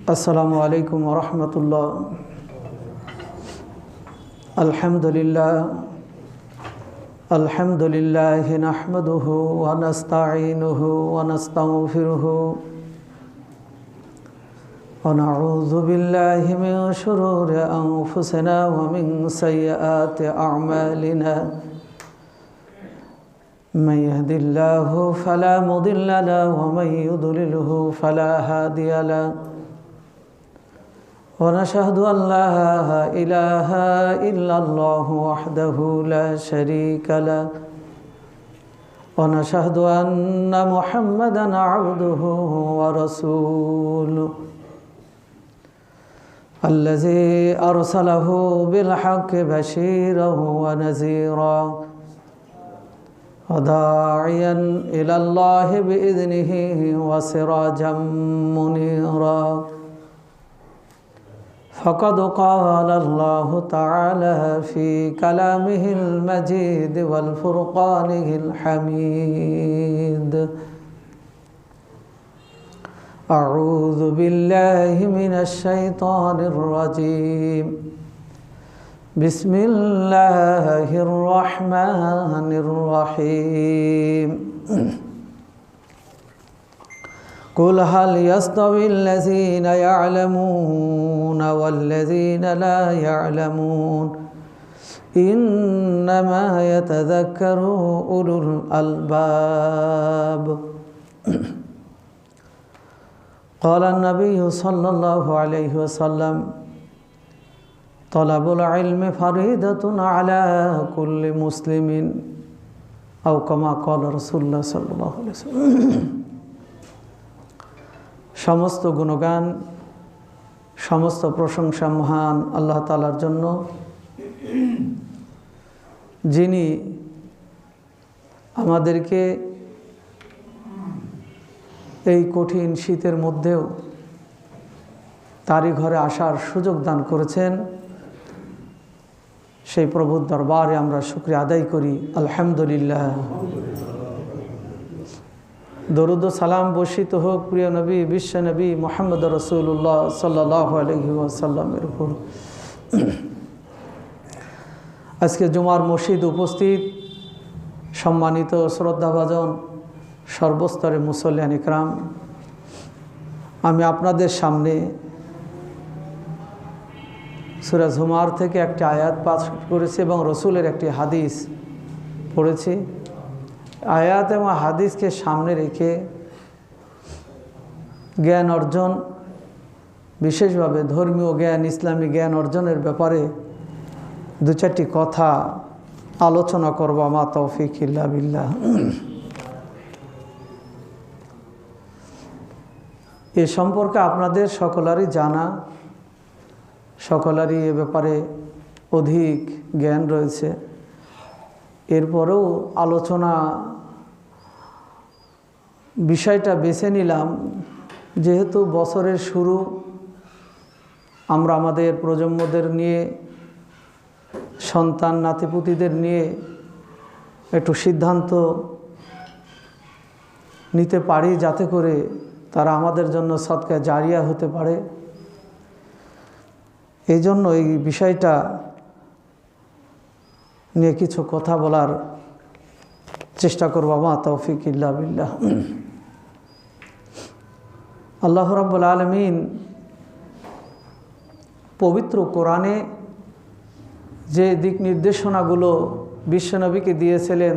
আসসালামু আলাইকুম ওয়া রাহমাতুল্লাহ। আলহামদুলিল্লাহ নাহমাদুহু ওয়া নাস্তাঈনুহু ওয়া নাস্তাগফিরুহু ওয়া নাউযু বিল্লাহি মিন শুরুরি আনফুসিনা ওয়া মিন সাইয়্যাতি আ'মালিনা। من يهد الله فلا مضل له ومن يضلله فلا هادي له ونشهد أن لا إله إلا الله وحده لا شريك له ونشهد أن محمدا عبده ورسوله الذي أرسله بالحق بشيرا ونذيرا وداعيا إلى الله بإذنه وسراجا منيرا فقد قال الله تعالى في كلامه المجيد والفرقانه الحميد: أعوذ بالله من الشيطان الرجيم. بسم الله الرحمن الرحيم. قل هل يستوي الذين يعلمون والذين لا يعلمون إنما يتذكر أولو الألباب. قال النبي صلى الله عليه وسلم: طلب العلم فريضة على كل مسلم أو كما قال رسول الله صلى الله عليه وسلم. সমস্ত গুণগান, সমস্ত প্রশংসা মহান আল্লাহ তাআলার জন্য, যিনি আমাদেরকে এই কঠিন শীতের মধ্যেও তারই ঘরে আসার সুযোগ দান করেছেন। সেই প্রভুর দরবারে আমরা শুকরিয়া আদায় করি, আলহামদুলিল্লাহ। দরুদ ও সালাম বর্ষিত হোক প্রিয় নবী, বিশ্ব নবী মুহাম্মদ রাসূলুল্লাহ সাল্লাল্লাহু আলাইহি ওয়াসাল্লামের উপর। আজকে জুমার মসজিদ উপস্থিত সম্মানিত শ্রদ্ধাভাজন সর্বস্তরের মুসল্লিয়ান ইকরাম, আমি আপনাদের সামনে সূরা জুমার থেকে একটি আয়াত পাঠ করেছি এবং রসুলের একটি হাদিস পড়েছি। আয়াত এবং হাদিসকে সামনে রেখে জ্ঞান অর্জন, বিশেষভাবে ধর্মীয় জ্ঞান, ইসলামী জ্ঞান অর্জনের ব্যাপারে দু চারটি কথা আলোচনা করব। মা তৌফিক ইল্লা বিল্লাহ। এ সম্পর্কে আপনাদের সকলেরই জানা, সকলেরই এ ব্যাপারে অধিক জ্ঞান রয়েছে। এরপরেও আলোচনা বিষয়টা বেছে নিলাম যেহেতু বছরের শুরু, আমরা আমাদের প্রজন্মদের নিয়ে, সন্তান নাতিপুতিদের নিয়ে একটু সিদ্ধান্ত নিতে পারি যাতে করে তারা আমাদের জন্য সদকা জারিয়া হতে পারে। এই জন্য এই বিষয়টা নিয়ে কিছু কথা বলার চেষ্টা করব। মা তৌফিক ইল্লা বিল্লাহ। আল্লাহ রাব্বুল আলামিন পবিত্র কোরআনে যে দিক নির্দেশনাগুলো বিশ্বনবীকে দিয়েছিলেন,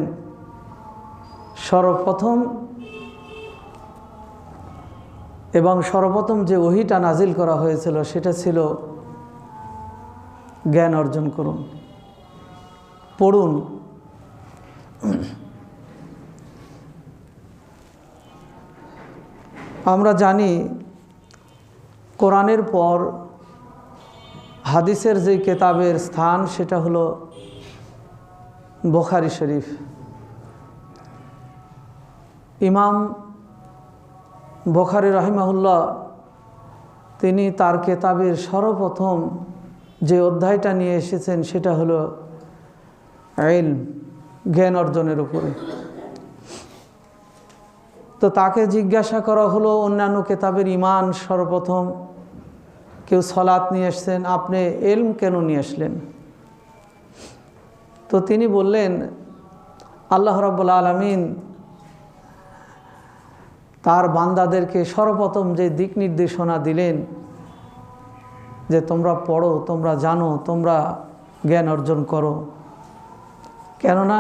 সর্বপ্রথম যে ওহীটা নাজিল করা হয়েছিল সেটা ছিল জ্ঞান অর্জন করুন, পড়ুন। আমরা জানি কোরআনের পর হাদিসের যে কিতাবের স্থান সেটা হলো বুখারী শরীফ। ইমাম বুখারী রাহিমাহুল্লাহ তিনি তার কেতাবের সর্বপ্রথম যে অধ্যায়টা নিয়ে এসেছেন সেটা হলো ইলম, জ্ঞান অর্জনের উপরে। তো তাকে জিজ্ঞাসা করা হলো অন্যান্য কেতাবের ঈমান সর্বপ্রথম, কেউ সালাত নিয়ে আসছেন, আপনি ইলম কেন নিয়ে আসলেন? তো তিনি বললেন আল্লাহ রাব্বুল আলামিন তার বান্দাদেরকে সর্বপ্রথম যে দিক নির্দেশনা দিলেন যে তোমরা পড়ো, তোমরা জানো, তোমরা জ্ঞান অর্জন করো। কেননা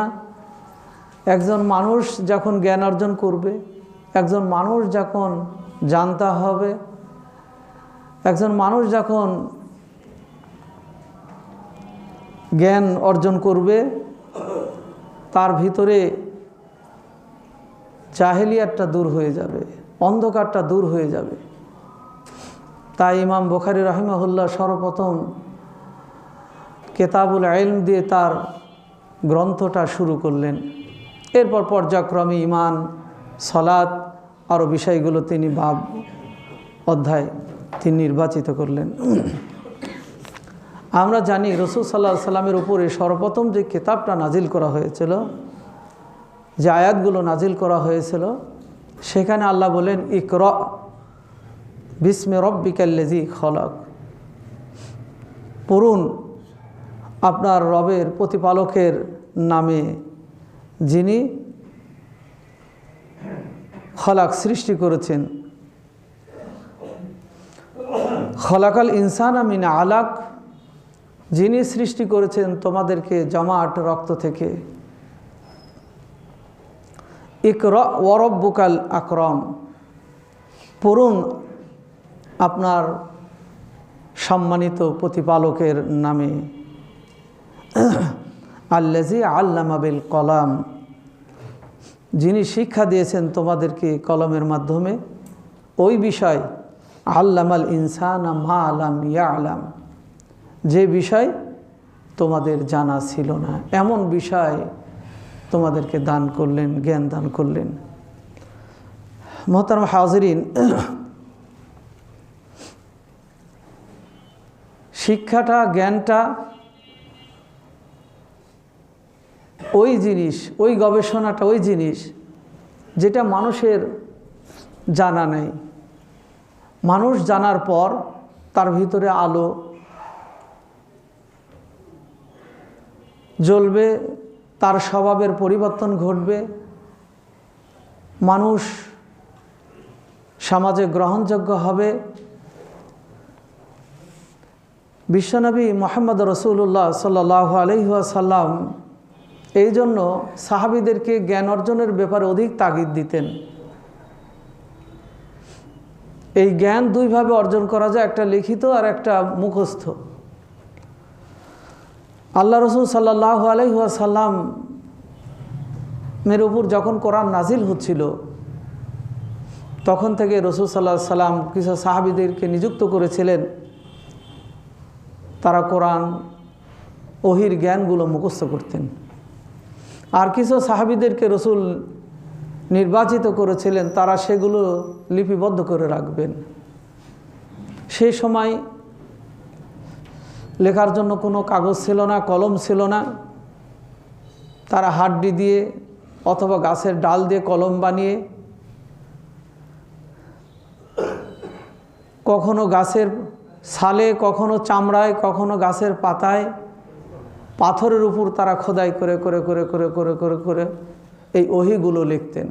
একজন মানুষ যখন জ্ঞান অর্জন করবে, একজন মানুষ যখন জানতে হবে, একজন মানুষ যখন জ্ঞান অর্জন করবে, তার ভিতরে জাহেলিয়াতটা দূর হয়ে যাবে, অন্ধকারটা দূর হয়ে যাবে। তাই ইমাম বুখারী রাহিমাহুল্লাহ সর্বপ্রথম কিতাবুল ইলম দিয়ে তার গ্রন্থটা শুরু করলেন। এরপর পর্যায়ক্রমে ঈমান, সালাত আরও বিষয়গুলো তিনি বাব অধ্যায় তিনি নির্বাচিত করলেন। আমরা জানি রাসূল সাল্লাল্লাহু আলাইহি সাল্লামের উপরে সর্বপ্রথম যে কিতাবটা নাজিল করা হয়েছিল, যে আয়াতগুলো নাজিল করা হয়েছিল, সেখানে আল্লাহ বলেন ইকরা বিস্মি রব্বিকাল্লাযী খলাক, পড়ুন আপনার রবের প্রতিপালকের নামে যিনি খলাক সৃষ্টি করেছেন। খলাকাল ইনসানা মিন আলাক, যিনি সৃষ্টি করেছেন তোমাদেরকে জমাট রক্ত থেকে। ইকরা ওয়া রব্বুকাল আকরাম, পড়ুন আপনার সম্মানিত প্রতিপালকের নামে। আল্লাযী আল্লামা বিল কলাম, যিনি শিক্ষা দিয়েছেন তোমাদেরকে কলমের মাধ্যমে ওই বিষয়। আল্লামাল ইনসানা মা লাম ইয়ালাম, যে বিষয় তোমাদের জানা ছিল না, এমন বিষয় তোমাদেরকে দান করলেন, জ্ঞান দান করলেন। মোহতারাম হাজিরিন, শিক্ষাটা, জ্ঞানটা ওই জিনিস, ওই গবেষণাটা ওই জিনিস যেটা মানুষের জানা নেই। মানুষ জানার পর তার ভিতরে আলো জ্বলবে, তার স্বভাবের পরিবর্তন ঘটবে, মানুষ সমাজে গ্রহণযোগ্য হবে। বিশ্বনবী মুহাম্মদ রাসূলুল্লাহ সাল্লাল্লাহু আলাইহি ওয়াসাল্লাম এই জন্য সাহাবীদেরকে জ্ঞান অর্জনের ব্যাপারে অধিক তাগিদ দিতেন। এই জ্ঞান দুইভাবে অর্জন করা যায়, একটা লিখিত আর একটা মুখস্থ। আল্লাহ রাসূল সাল্লাল্লাহু আলাইহি ওয়াসাল্লাম এর উপর যখন কোরআন নাজিল হচ্ছিল, তখন থেকে রাসূল সাল্লাল্লাহু আলাইহি ওয়াসাল্লাম কিছু সাহাবীদেরকে নিযুক্ত করেছিলেন, তারা কোরআন ওহির জ্ঞানগুলো মুখস্থ করতেন। আর কিছু সাহাবীদেরকে রাসূল নির্বাচিত করেছিলেন, তারা সেগুলো লিপিবদ্ধ করে রাখবেন। সেই সময় লেখার জন্য কোনো কাগজ ছিল না, কলম ছিল না। তারা হাড্ডি দিয়ে অথবা গাছের ডাল দিয়ে কলম বানিয়ে, কখনো গাছের ছালে, কখনো চামড়ায়, কখনো গাছের পাতায়, পাথরের উপর তারা খোদাই করে করে করে করে করে করে করে এই ওহিগুলো লিখতেন।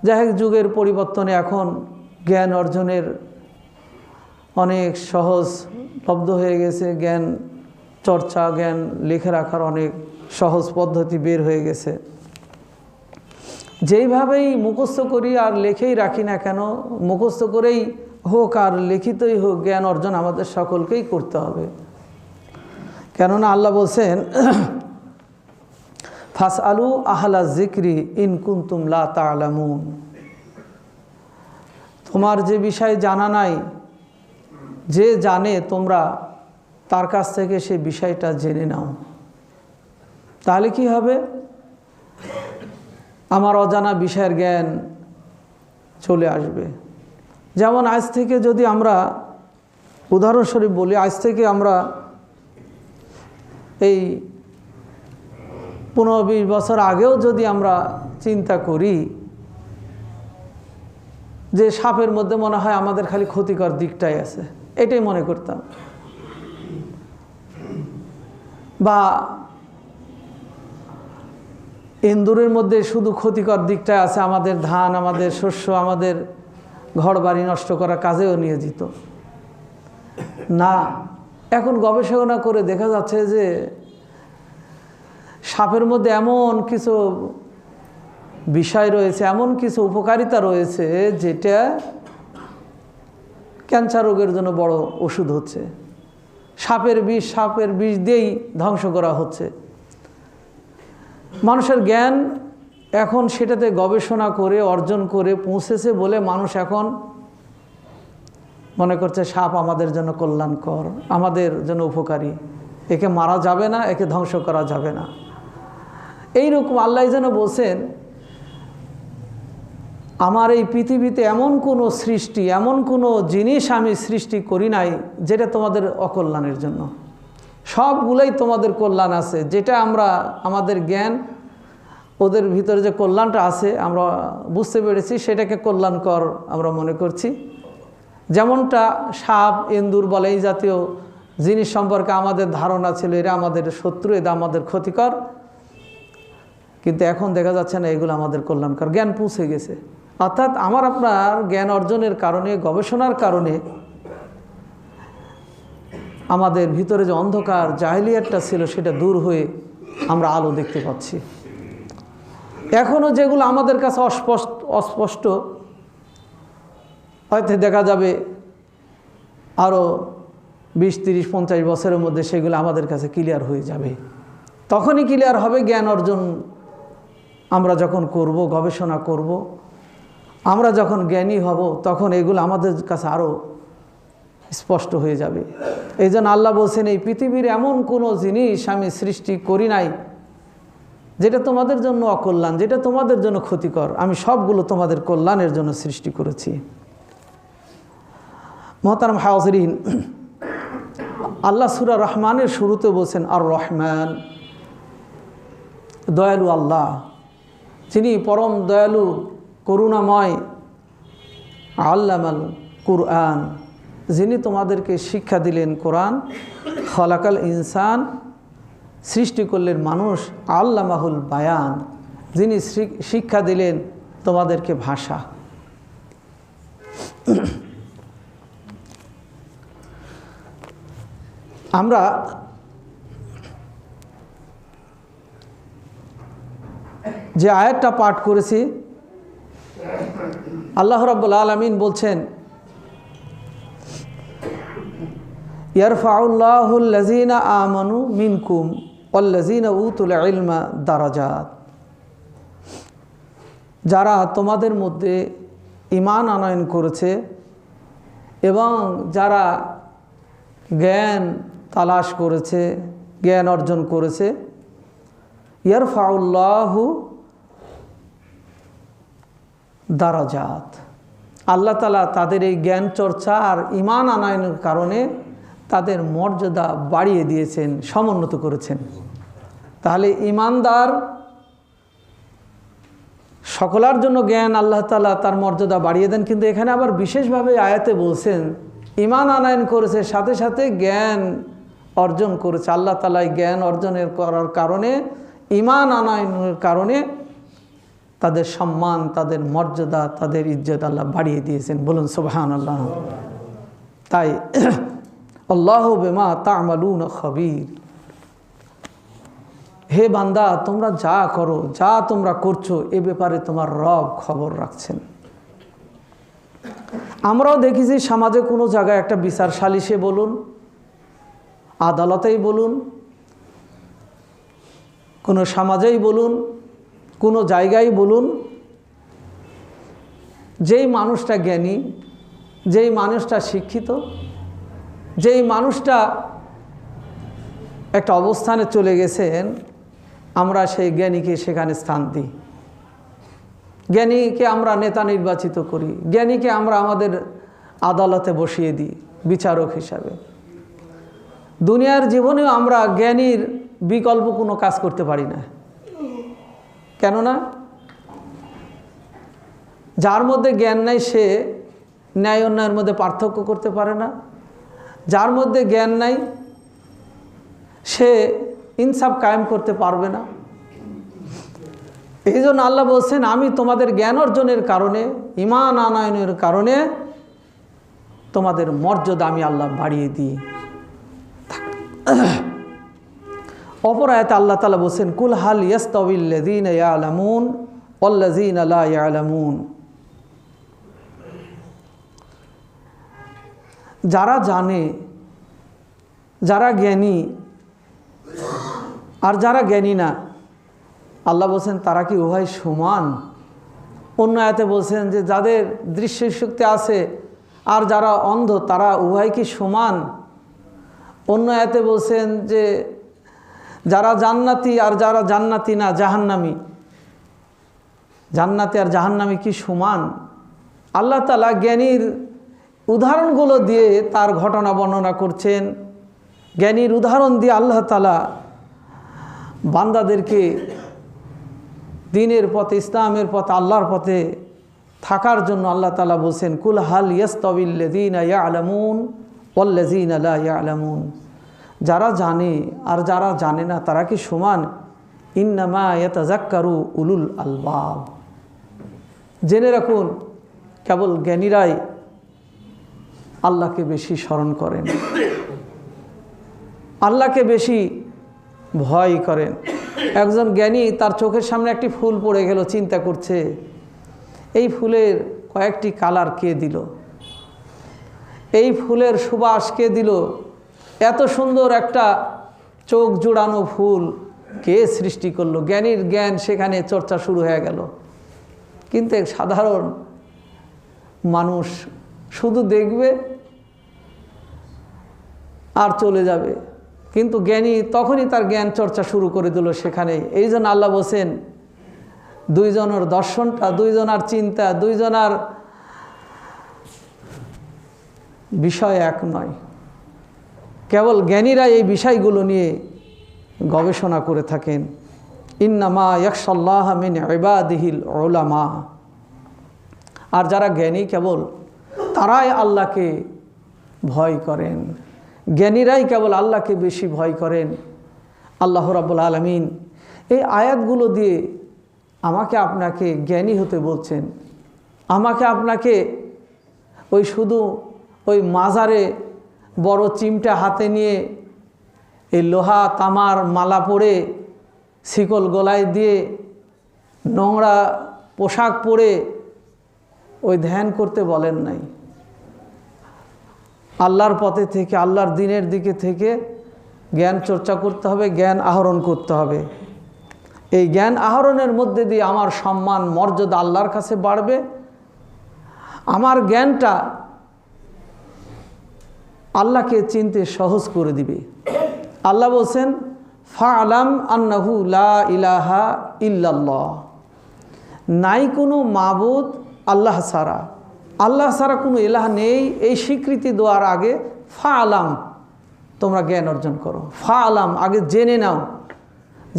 যাই হোক, যুগের পরিবর্তনে এখন জ্ঞান অর্জনের অনেক সহজলব্ধ হয়ে গেছে। জ্ঞান চর্চা, জ্ঞান লিখে রাখার অনেক সহজ পদ্ধতি বের হয়ে গেছে। যেইভাবেই মুখস্থ করি আর লেখেই রাখি না কেন, মুখস্থ করেই হোক আর লিখিতই হোক, জ্ঞান অর্জন আমাদের সকলকেই করতে হবে। কেননা আল্লাহ বলছেন ফাসআলু আহলা যিকরি ইন কুনতুম লা তা'লামুন, তোমার যে বিষয় জানা নাই, যে জানে তোমরা তার কাছ থেকে সে বিষয়টা জেনে নাও। তাহলে কি হবে? আমার অজানা বিষয়ের জ্ঞান চলে আসবে। যেমন আজ থেকে যদি আমরা উদাহরণস্বরূপ বলি, আজ থেকে আমরা এই 15-20 বছর আগেও যদি আমরা চিন্তা করি যে সাপের মধ্যে মনে হয় আমাদের খালি ক্ষতিকর দিকটাই আছে, এটাই মনে করতাম। বা ইন্দুরের মধ্যে শুধু ক্ষতিকর দিকটাই আছে, আমাদের ধান, আমাদের শস্য, আমাদের ঘর বাড়ি নষ্ট করার কাজেও নিয়োজিত না। এখন গবেষণা করে দেখা যাচ্ছে যে সাপের মধ্যে এমন কিছু বিষয় রয়েছে, এমন কিছু উপকারিতা রয়েছে যেটা ক্যান্সার রোগের জন্য বড় ওষুধ হচ্ছে। সাপের বিষ দিয়েই ধ্বংস করা হচ্ছে। মানুষের জ্ঞান এখন সেটাতে গবেষণা করে অর্জন করে পৌঁছেছে বলে মানুষ এখন মনে করছে সাপ আমাদের জন্য কল্যাণকর, আমাদের জন্য উপকারী, একে মারা যাবে না, একে ধ্বংস করা যাবে না। এইরকম আল্লাহ যেন বলছেন, আমার এই পৃথিবীতে এমন কোনো সৃষ্টি, এমন কোনো জিনিস আমি সৃষ্টি করি নাই যেটা তোমাদের অকল্যাণের জন্য। সবগুলোই তোমাদের কল্যাণ আছে। যেটা আমরা আমাদের জ্ঞান ওদের ভিতরে যে কল্যাণটা আছে আমরা বুঝতে পেরেছি, সেটাকে কল্যাণকর আমরা মনে করছি। যেমনটা সাপ, ইন্দুর বলে এই জাতীয় জিনিস সম্পর্কে আমাদের ধারণা ছিল এরা আমাদের শত্রু, এরা আমাদের ক্ষতিকর, কিন্তু এখন দেখা যাচ্ছে না এগুলো আমাদের কল্যাণকর। জ্ঞান পৌঁছে গেছে। অর্থাৎ আমার আপনার জ্ঞান অর্জনের কারণে, গবেষণার কারণে আমাদের ভিতরে যে অন্ধকার জাহেলিয়াতটা ছিল সেটা দূর হয়ে আমরা আলো দেখতে পাচ্ছি। এখনও যেগুলো আমাদের কাছে অস্পষ্ট, হয়তো দেখা যাবে আরও 20, 30, 50 বছরের মধ্যে সেগুলো আমাদের কাছে ক্লিয়ার হয়ে যাবে। তখনই ক্লিয়ার হবে জ্ঞান অর্জন আমরা যখন করব, গবেষণা করব, আমরা যখন জ্ঞানী হব, তখন এগুলো আমাদের কাছে আরও স্পষ্ট হয়ে যাবে। এই জন্য আল্লাহ বলছেন, এই পৃথিবীর এমন কোনো জিনিস আমি সৃষ্টি করি নাই যেটা তোমাদের জন্য অকল্যাণ, যেটা তোমাদের জন্য ক্ষতিকর। আমি সবগুলো তোমাদের কল্যাণের জন্য সৃষ্টি করেছি। মোহতারাম হাজিরিন, আল্লাহ সূরা রহমানের শুরুতে বলছেন আর রহমান, দয়ালু আল্লাহ, যিনি পরম দয়ালু, করুণাময়। আল্লামাল কুরআন, যিনি তোমাদেরকে শিক্ষা দিলেন কোরআন। খলাকাল ইনসান, সৃষ্টি করলেন মানুষ। আল্লামাহুল বায়ান, যিনি শিক্ষা দিলেন তোমাদেরকে ভাষা। আমরা যে আয়াতটা পাঠ করেছি, আল্লাহ রাব্বুল আলামিন বলছেন, ইয়ারফাউল্লাহুল লাযিনা আমানু মিনকুম ওয়াল্লাযিনা উতুল ইলমা দারাজাত। যারা তোমাদের মধ্যে ঈমান আনয়ন করেছে এবং যারা জ্ঞান তালাশ করেছে, জ্ঞান অর্জন করেছে, ইয়ারফাউল্লাহু দারাজাত, আল্লাহ তাআলা তাদের এই জ্ঞান চর্চা আর ঈমান আনয়নের কারণে তাদের মর্যাদা বাড়িয়ে দিয়েছেন, সমুন্নত করেছেন। তাহলে ঈমানদার সকলের জন্য জ্ঞান আল্লাহ তাআলা তার মর্যাদা বাড়িয়ে দেন। কিন্তু এখানে আবার বিশেষভাবে আয়াতে বলছেন, ঈমান আনয়ন করেছে সাথে সাথে জ্ঞান অর্জন করেছে। আল্লাহ তাআলা জ্ঞান অর্জনের করার কারণে, ঈমান আনয়নের কারণে তাদের সম্মান, তাদের মর্যাদা, তাদের ইজ্জত আল্লাহ বাড়িয়ে দিয়েছেন। বলুন সুবহানাল্লাহ। তাই আল্লাহু বিমা তা'মালুনা খবীর, হে বান্দা তোমরা যা করো, যা তোমরা করছো, এ ব্যাপারে তোমার রব খবর রাখছেন। আমরাও দেখেছি সমাজে কোনো জায়গায় একটা বিচার সালিশে বলুন, আদালতেই বলুন, কোনো সমাজেই বলুন, কোনো জায়গায় বলুন, যেই মানুষটা জ্ঞানী, যেই মানুষটা শিক্ষিত, যেই মানুষটা একটা অবস্থানে চলে গেছেন, আমরা সেই জ্ঞানীকে সেখানে স্থান দিই। জ্ঞানীকে আমরা নেতা নির্বাচিত করি, জ্ঞানীকে আমরা আমাদের আদালতে বসিয়ে দিই বিচারক হিসাবে। দুনিয়ার জীবনেও আমরা জ্ঞানীর বিকল্প কোনো কাজ করতে পারি না। কেননা যার মধ্যে জ্ঞান নাই সে ন্যায় অন্যায়ের মধ্যে পার্থক্য করতে পারে না, যার মধ্যে জ্ঞান নাই সে ইনসাফ কায়েম করতে পারবে না। এই জন্য আল্লাহ বলছেন, আমি তোমাদের জ্ঞান অর্জনের কারণে, ঈমান আনয়নের কারণে তোমাদের মর্যাদা আমি আল্লাহ বাড়িয়ে দিই। অপর আয়াতে আল্লাহ তাআলা বলছেন, কুল হাল ইয়াস্তাউইল্লাযীনা ইয়ালামুন ওয়াল্লাযীনা লা ইয়ালামুন। যারা জানে, যারা জ্ঞানী আর যারা জ্ঞানী না, আল্লাহ বলছেন তারা কি উভয় সমান? অন্য আয়াতে বলছেন যে যাদের দৃষ্টিশক্তি আছে আর যারা অন্ধ তারা উভয় কি সমান? অন্য আয়াতে বলছেন যে যারা জান্নাতি আর যারা জান্নাতি না, জাহান্নামী, জান্নাতি আর জাহান্নামী কি সমান? আল্লাহ তাআলা জ্ঞানীর উদাহরণগুলো দিয়ে তার ঘটনা বর্ণনা করছেন। জ্ঞানীর উদাহরণ দিয়ে আল্লাহ তাআলা বান্দাদেরকে দ্বীনের পথে, ইসলামের পথে, আল্লাহর পথে থাকার জন্য আল্লাহ তাআলা বলছেন, কুল হাল ইয়াস্তাউইল্লাযীনা ইয়ালামুন ওয়াল্লাযীনা লা ইয়ালামুন। যারা জানে আর যারা জানে না তারা কি সমান? ইন্নামা ইয়াতাযাক্কারু উলুল আলবাব। জেনে রাখুন, কেবল জ্ঞানীরাই আল্লাহকে বেশি স্মরণ করেন, আল্লাহকে বেশি ভয় করেন। একজন জ্ঞানী তার চোখের সামনে একটি ফুল পড়ে গেল, চিন্তা করছে এই ফুলের কয়েকটি কালার কে দিল, এই ফুলের সুবাস কে দিল, এত সুন্দর একটা চোখ জুড়ানো ফুল কে সৃষ্টি করলো। জ্ঞানীর জ্ঞান সেখানে চর্চা শুরু হয়ে গেল। কিন্তু এক সাধারণ মানুষ শুধু দেখবে আর চলে যাবে, কিন্তু জ্ঞানী তখনই তার জ্ঞান চর্চা শুরু করে দিল সেখানে। এই জন্য আল্লাহ বলছেন, দুইজনের দর্শনটা, দুইজনার চিন্তা, দুইজনার বিষয় এক নয়। কেবল জ্ঞানীরা এই বিষয়গুলো নিয়ে গবেষণা করে থাকেন। ইন্নামা ইয়াখশাল্লাহ মিন ইবাদিহিল উলামা। আর যারা জ্ঞানী কেবল তারাই আল্লাহকে ভয় করেন, জ্ঞানীরাই কেবল আল্লাহকে বেশি ভয় করেন। আল্লাহ রাব্বুল আলামিন এই আয়াতগুলো দিয়ে আমাকে আপনাকে জ্ঞানী হতে বলছেন। আমাকে আপনাকে ওই শুধু ওই মাজারে বড় চিমটা হাতে নিয়ে এই লোহা তামার মালা পরে, শিকল গলায় দিয়ে, নোংরা পোশাক পরে ওই ধ্যান করতে বলেন নাই। আল্লাহর পথে থেকে, আল্লাহর দ্বীনের দিকে থেকে জ্ঞান চর্চা করতে হবে, জ্ঞান আহরণ করতে হবে। এই জ্ঞান আহরণের মধ্যে দিয়ে আমার সম্মান মর্যাদা আল্লাহর কাছে বাড়বে। আমার জ্ঞানটা আল্লাহকে চিনতে সহজ করে দিবে। আল্লাহ বলছেন, ফা'লাম আন্নাহু লা ইলাহা ইল্লাল্লাহ। নাই কোনো মাবুদ আল্লাহ ছাড়া, আল্লাহ ছাড়া কোনো ইলাহ নেই, এই স্বীকৃতি দেওয়ার আগে ফা'লাম, তোমরা জ্ঞান অর্জন করো। ফা'লাম, আগে জেনে নাও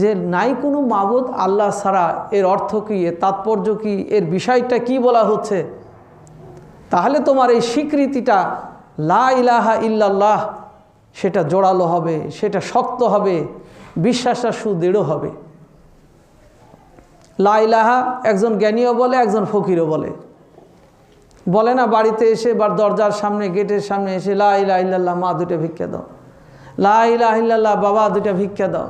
যে নাই কোনো মাবুদ আল্লাহ ছাড়া, এর অর্থ কী, এর তাৎপর্য কী, এর বিষয়টা কি বলা হচ্ছে। তাহলে তোমার এই স্বীকৃতিটা লা ইলাহা ইল্লাল্লাহ সেটা জোরালো হবে, সেটা শক্ত হবে, বিশ্বাসটা সুদৃঢ় হবে। লা ইলাহা একজন জ্ঞানীও বলে, একজন ফকিরও বলে। বলে না বাড়িতে এসে বা দরজার সামনে, গেটের সামনে এসে, লা ইলাহা ইল্লাল্লাহ মা দুটো ভিক্ষা দাও, লা ইলাহা ইল্লাল্লাহ বাবা দুটো ভিক্ষা দাও।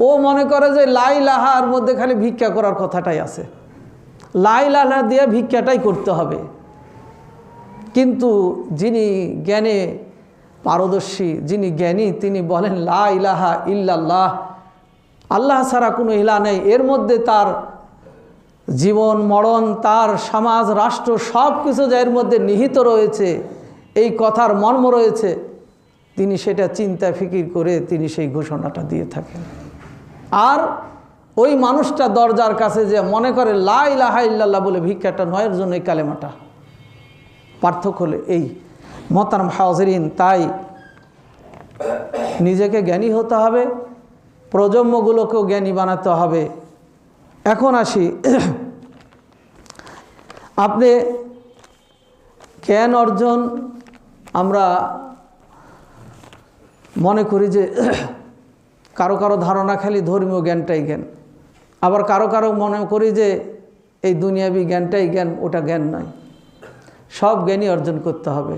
ও মনে করে যে লা ইলাহার মধ্যে খালি ভিক্ষা করার কথাটাই আছে, লা ইলাহা দিয়ে ভিক্ষাটাই করতে হবে। কিন্তু যিনি জ্ঞানে পারদর্শী, যিনি জ্ঞানী, তিনি বলেন লা ইলাহা ইল্লাল্লাহ, আল্লাহ ছাড়া কোনো ইলাহ নেই। এর মধ্যে তার জীবন মরণ, তার সমাজ রাষ্ট্র সব কিছু যা এর মধ্যে নিহিত রয়েছে, এই কথার মর্ম রয়েছে, তিনি সেটা চিন্তা ফিকির করে তিনি সেই ঘোষণাটা দিয়ে থাকেন। আর ওই মানুষটা দরজার কাছে যে মনে করে লা ইলাহা ইল্লাল্লাহ বলে ভিক্ষাটা নয়ের জন্য এই কালেমাটা। পার্থক্য হলে এই মোহতারাম হাজিরিন, তাই নিজেকে জ্ঞানী হতে হবে, প্রজন্মগুলোকেও জ্ঞানী বানাতে হবে। এখন আসি, আপনি জ্ঞান অর্জন, আমরা মনে করি যে কারো কারো ধারণা খালি ধর্মীয় জ্ঞানটাই জ্ঞান, আবার কারো কারো মনে করি যে এই দুনিয়াবি জ্ঞানটাই জ্ঞান, ওটা জ্ঞান নয়। সব জ্ঞানই অর্জন করতে হবে,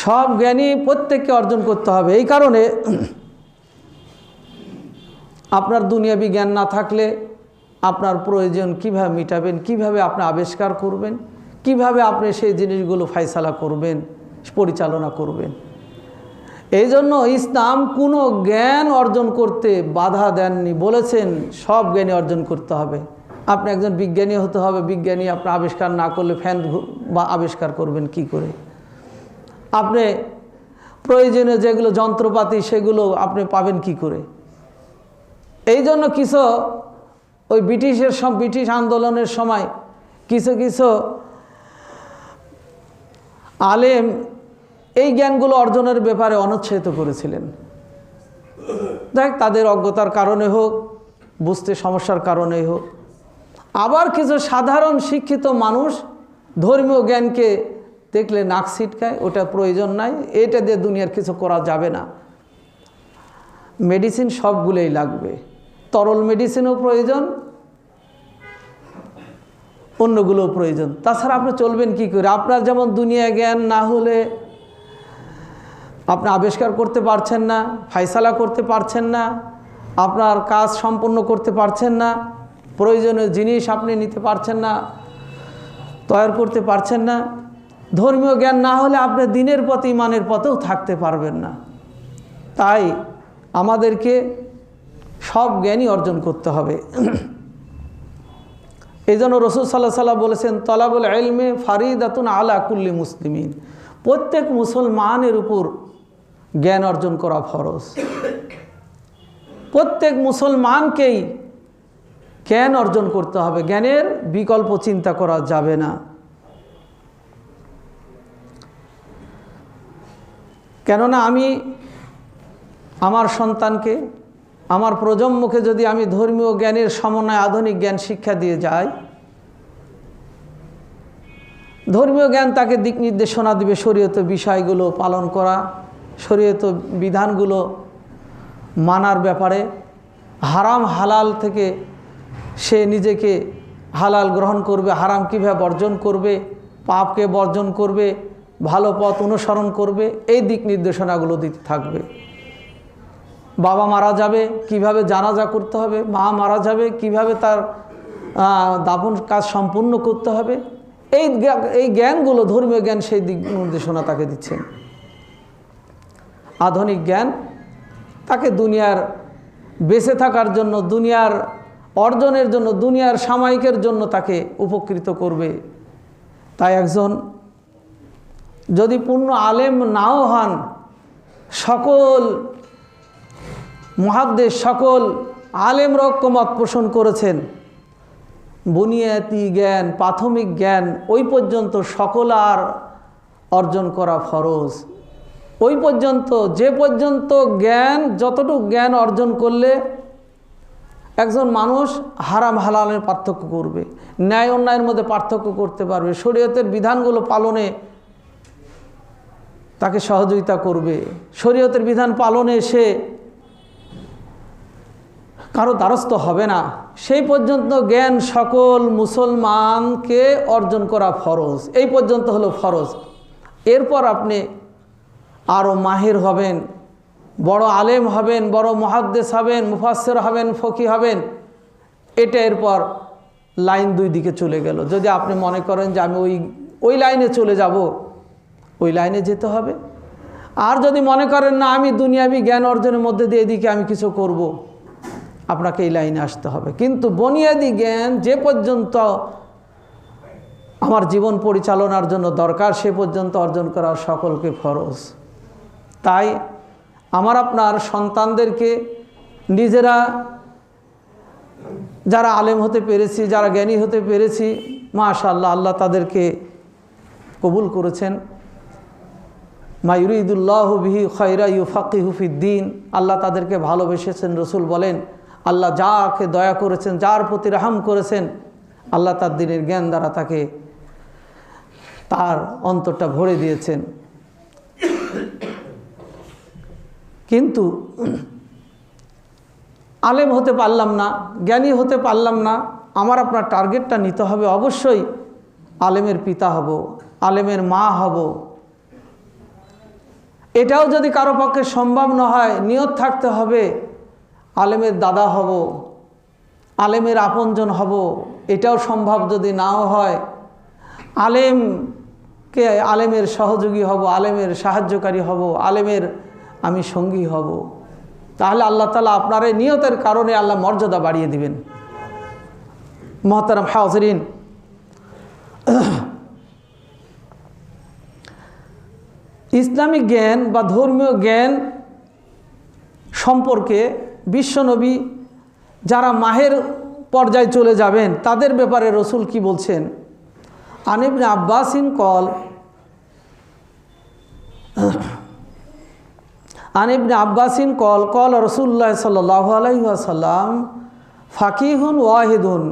সব জ্ঞানই প্রত্যেককে অর্জন করতে হবে। এই কারণে আপনার দুনিয়াবি জ্ঞান না থাকলে আপনার প্রয়োজন কিভাবে মিটাবেন, কিভাবে আপনি আবিষ্কার করবেন, কিভাবে আপনি সেই জিনিসগুলো ফায়সালা করবেন, পরিচালনা করবেন। এই জন্য ইসলাম কোনো জ্ঞান অর্জন করতে বাধা দেননি, বলেছেন সব জ্ঞানী অর্জন করতে হবে। আপনি একজন বিজ্ঞানী হতে হবে, বিজ্ঞানী আপনি আবিষ্কার না করলে ফ্যান বা আবিষ্কার করবেন কি করে? আপনি প্রয়োজনীয় যেগুলো যন্ত্রপাতি সেগুলো আপনি পাবেন কি করে? এই জন্য কিছু ওই ব্রিটিশ আন্দোলনের সময় কিছু কিছু আলেম এই জ্ঞানগুলো অর্জনের ব্যাপারে অনুৎসাহিত করেছিলেন। দেখ, তাদের অজ্ঞতার কারণে হোক, বুঝতে সমস্যার কারণেই হোক। আবার কিছু সাধারণ শিক্ষিত মানুষ ধর্মীয় জ্ঞানকে দেখলে নাক ছিটকায়, ওটা প্রয়োজন নাই, এটা দিয়ে দুনিয়ার কিছু করা যাবে না। মেডিসিন সবগুলোই লাগবে, তরল মেডিসিনও প্রয়োজন, অন্যগুলোও প্রয়োজন। তাছাড়া আপনি চলবেন কি করে? আপনার যেমন দুনিয়া জ্ঞান না হলে আপনি আবিষ্কার করতে পারছেন না, ফায়সালা করতে পারছেন না, আপনার কাজ সম্পন্ন করতে পারছেন না, প্রয়োজনীয় জিনিস আপনি নিতে পারছেন না, তৈরি করতে পারছেন না। ধর্মীয় জ্ঞান না হলে আপনি দিনের পথে ইমানের পথেও থাকতে পারবেন না। তাই আমাদেরকে সব জ্ঞানই অর্জন করতে হবে। এই জন্য রাসূল সাল্লাল্লাহু আলাইহি ওয়াসাল্লাম বলেছেন, তলাবুল ইলমি ফারিদাতুন আলা কুল্লি মুসলিমিন, প্রত্যেক মুসলমানের উপর জ্ঞান অর্জন করা ফরজ। প্রত্যেক মুসলমানকেই জ্ঞান অর্জন করতে হবে, জ্ঞানের বিকল্প চিন্তা করা যাবে না। কেননা আমি আমার সন্তানকে, আমার প্রজন্মকে যদি আমি ধর্মীয় জ্ঞানের সমন্বয়ে আধুনিক জ্ঞান শিক্ষা দিয়ে যাই, ধর্মীয় জ্ঞান তাকে দিক নির্দেশনা দিবে, শরীয়ত বিষয়গুলো পালন করা, শরীয়ত বিধানগুলো মানার ব্যাপারে, হারাম হালাল থেকে সে নিজেকে হালাল গ্রহণ করবে, হারাম কীভাবে বর্জন করবে, পাপকে বর্জন করবে, ভালো পথ অনুসরণ করবে, এই দিক নির্দেশনাগুলো দিতে থাকবে। বাবা মারা যাবে, কিভাবে জানাজা করতে হবে, মা মারা যাবে, কিভাবে তার দাফন কাজ সম্পূর্ণ করতে হবে, এই জ্ঞানগুলো ধর্মীয় জ্ঞান সেই দিক নির্দেশনা তাকে দিচ্ছেন। আধুনিক জ্ঞান তাকে দুনিয়ার বেঁচে থাকার জন্য, দুনিয়ার অর্জনের জন্য, দুনিয়ার সাময়িকের জন্য তাকে উপকৃত করবে। তাই একজন যদি পূর্ণ আলেম নাও হন, সকল মুহাদ্দিস, সকল আলেমরা ঐক্যমত পোষণ করেছেন, বুনিয়াদি জ্ঞান, প্রাথমিক জ্ঞান ওই পর্যন্ত সকল আর অর্জন করা ফরজ। ওই পর্যন্ত, যে পর্যন্ত জ্ঞান, যতটুকু জ্ঞান অর্জন করলে একজন মানুষ হারাম হালালের পার্থক্য করবে, ন্যায় অন্যায়ের মধ্যে পার্থক্য করতে পারবে, শরীয়তের বিধানগুলো পালনে তাকে সহযোগিতা করবে, শরীয়তের বিধান পালনে সে কারো দ্বারস্থ হবে না, সেই পর্যন্ত জ্ঞান সকল মুসলমানকে অর্জন করা ফরজ। এই পর্যন্ত হলো ফরজ। এরপর আপনি আরও মাহির হবেন, বড় আলেম হবেন, বড় মুহাদ্দিস হবেন, মুফাসসির হবেন, ফকি হবেন, এটা এরপর লাইন দুই দিকে চলে গেল। যদি আপনি মনে করেন যে আমি ওই লাইনে চলে যাব, ওই লাইনে যেতে হবে। আর যদি মনে করেন না আমি দুনিয়াবি জ্ঞান অর্জনের মধ্যে দিয়ে এদিকে আমি কিছু করব, আপনাকে এই লাইনে আসতে হবে। কিন্তু বুনিয়াদি জ্ঞান যে পর্যন্ত আমার জীবন পরিচালনার জন্য দরকার, সে পর্যন্ত অর্জন করা সকলকে ফরজ। তাই আমার আপনার সন্তানদেরকে নিজেরা যারা আলেম হতে পেরেছি, যারা জ্ঞানী হতে পেরেছি, মাশাআল্লাহ, আল্লাহ তাদেরকে কবুল করেছেন। মা ইউরিদুল্লাহু বিহি খায়রা ইউফাক্কিহু ফিদ্দীন, আল্লাহ তাদেরকে ভালোবেসেছেন। রসুল বলেন, আল্লাহ যাকে দয়া করেছেন, যার প্রতি রহম করেছেন, আল্লাহ তার দ্বীনের জ্ঞান দ্বারা তাকে তার অন্তরটা ভরে দিয়েছেন। কিন্তু আলেম হতে পারলাম না, জ্ঞানী হতে পারলাম না, আমার আপনার টার্গেটটা নিতে হবে অবশ্যই আলেমের পিতা হব, আলেমের মা হব। এটাও যদি কারো পক্ষে সম্ভব না হয়, নিয়ত থাকতে হবে আলেমের দাদা হব, আলেমের আপনজন হব। এটাও সম্ভব যদি নাও হয়, আলেমের সহযোগী হব, আলেমের সাহায্যকারী হব, আলেমের আমি সঙ্গী হব। তাহলে আল্লাহ তাআলা আপনার এই নিয়তের কারণে আল্লাহ মর্যাদা বাড়িয়ে দিবেন। মুহতারাম হাজিরিন, ইসলামিক জ্ঞান বা ধর্মীয় জ্ঞান সম্পর্কে বিশ্বনবী যারা মাহের পর্যায়ে চলে যাবেন তাদের ব্যাপারে রসুল কি বলছেন? আন ইবনে আব্বাসিন কল, আন ইবনে আব্বাসিন কল কল রাসূলুল্লাহ সাল্লাল্লাহু আলাইহি ওয়াসাল্লাম ফাকিহুন ওয়াহিদুন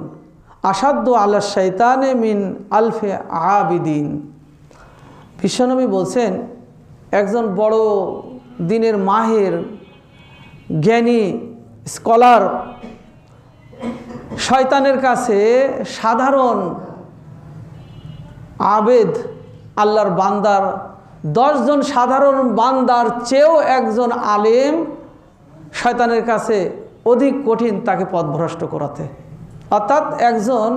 আশাদ্দু আলা শাইতানে মিন আলফে আবিদিন। বিশ্বনবী বলছেন, একজন বড় দিনের মাহের জ্ঞানী স্কলার শয়তানের কাছে সাধারণ আবেদ আল্লাহর বান্দার 10 জন সাধারণ বান্দার চেয়েও একজন আলেম শয়তানের কাছে অধিক কঠিন তাকে পথভ্রষ্ট করাতে। অর্থাৎ একজন